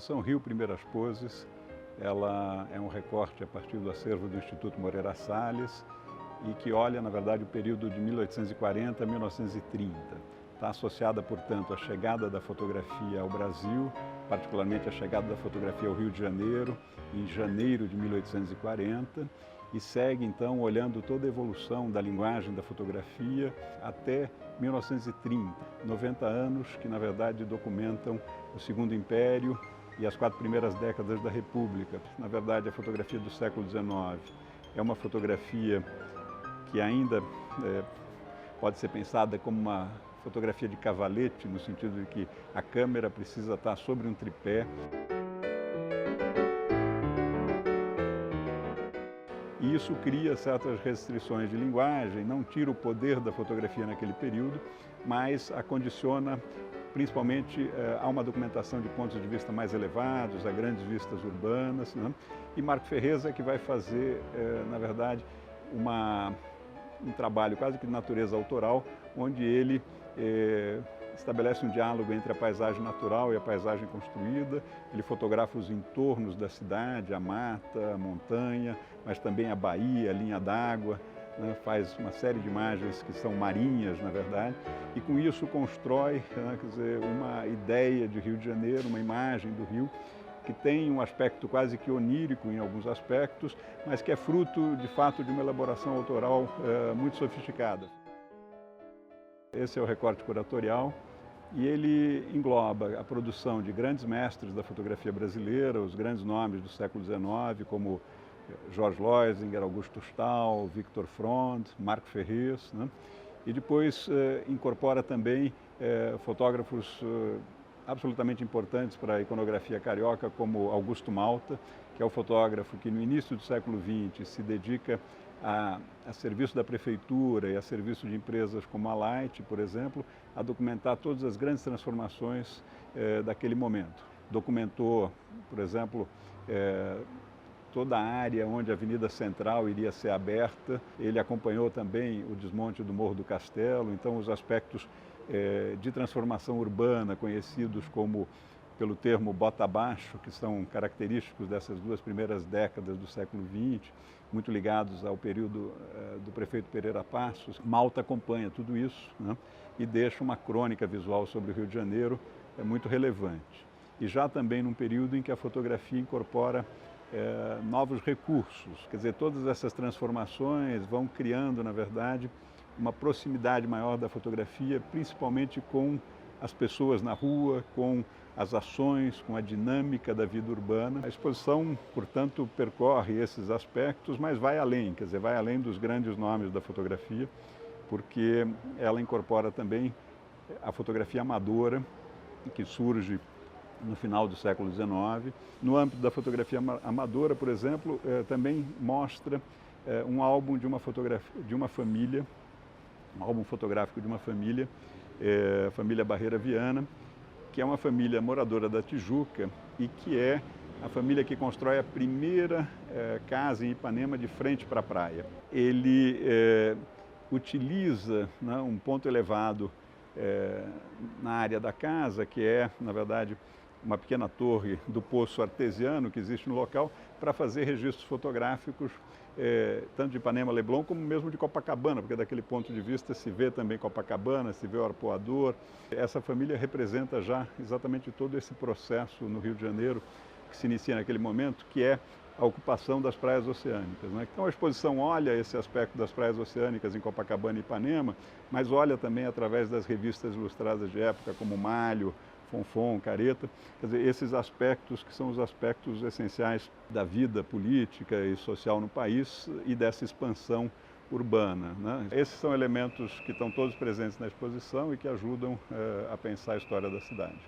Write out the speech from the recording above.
exposição Rio Primeiras Poses, ela é um recorte a partir do acervo do Instituto Moreira Salles e que olha, na verdade, o período de 1840 a 1930. Está associada, portanto, à chegada da fotografia ao Brasil, particularmente a chegada da fotografia ao Rio de Janeiro, em janeiro de 1840, e segue, então, olhando toda a evolução da linguagem da fotografia até 1930, 90 anos que, na verdade, documentam o Segundo Império e as 4 primeiras décadas da República. Na verdade, a fotografia do século XIX é uma fotografia que ainda pode ser pensada como uma fotografia de cavalete, no sentido de que a câmera precisa estar sobre um tripé. E isso cria certas restrições de linguagem, não tira o poder da fotografia naquele período, mas a condiciona principalmente a uma documentação de pontos de vista mais elevados, a grandes vistas urbanas, né? E Marco Ferreza é que vai fazer, na verdade, um trabalho quase que de natureza autoral, onde ele estabelece um diálogo entre a paisagem natural e a paisagem construída. Ele fotografa os entornos da cidade, a mata, a montanha, mas também a baía, a linha d'água, né? Faz uma série de imagens que são marinhas, na verdade, e com isso constrói, né, quer dizer, uma ideia de Rio de Janeiro, uma imagem do Rio, que tem um aspecto quase que onírico em alguns aspectos, mas que é fruto, de fato, de uma elaboração autoral muito sofisticada. Esse é o recorte curatorial e ele engloba a produção de grandes mestres da fotografia brasileira, os grandes nomes do século XIX, como George Loisinger, Augusto Stahl, Victor Frond, Marco Ferrez, né? E depois incorpora também fotógrafos absolutamente importantes para a iconografia carioca, como Augusto Malta, que é o fotógrafo que no início do século XX se dedica a serviço da prefeitura e a serviço de empresas como a Light, por exemplo, a documentar todas as grandes transformações daquele momento. Documentou, por exemplo, toda a área onde a Avenida Central iria ser aberta. Ele acompanhou também o desmonte do Morro do Castelo, então os aspectos de transformação urbana, conhecidos como pelo termo bota abaixo, que são característicos dessas 2 primeiras décadas do século XX, muito ligados ao período do prefeito Pereira Passos. Malta acompanha tudo isso, né? E deixa uma crônica visual sobre o Rio de Janeiro muito relevante. E já também num período em que a fotografia incorpora novos recursos, quer dizer, todas essas transformações vão criando, na verdade, uma proximidade maior da fotografia, principalmente com as pessoas na rua, com as ações, com a dinâmica da vida urbana. A exposição, portanto, percorre esses aspectos, mas vai além, quer dizer, vai além dos grandes nomes da fotografia, porque ela incorpora também a fotografia amadora, que surge no final do século XIX. No âmbito da fotografia amadora, por exemplo, também mostra um álbum de uma família, um álbum fotográfico de uma família, a família Barreira Viana, que é uma família moradora da Tijuca e que é a família que constrói a primeira casa em Ipanema de frente para a praia. Ele utiliza, né, um ponto elevado na área da casa, que é, na verdade, uma pequena torre do poço artesiano que existe no local, para fazer registros fotográficos, tanto de Ipanema Leblon como mesmo de Copacabana, porque daquele ponto de vista se vê também Copacabana, se vê o Arpoador. Essa família representa já exatamente todo esse processo no Rio de Janeiro que se inicia naquele momento, que é a ocupação das praias oceânicas, né? Então a exposição olha esse aspecto das praias oceânicas em Copacabana e Ipanema, mas olha também através das revistas ilustradas de época, como Malho, Fonfon, Careta, quer dizer, esses aspectos que são os aspectos essenciais da vida política e social no país e dessa expansão urbana, né? Esses são elementos que estão todos presentes na exposição e que ajudam a pensar a história da cidade.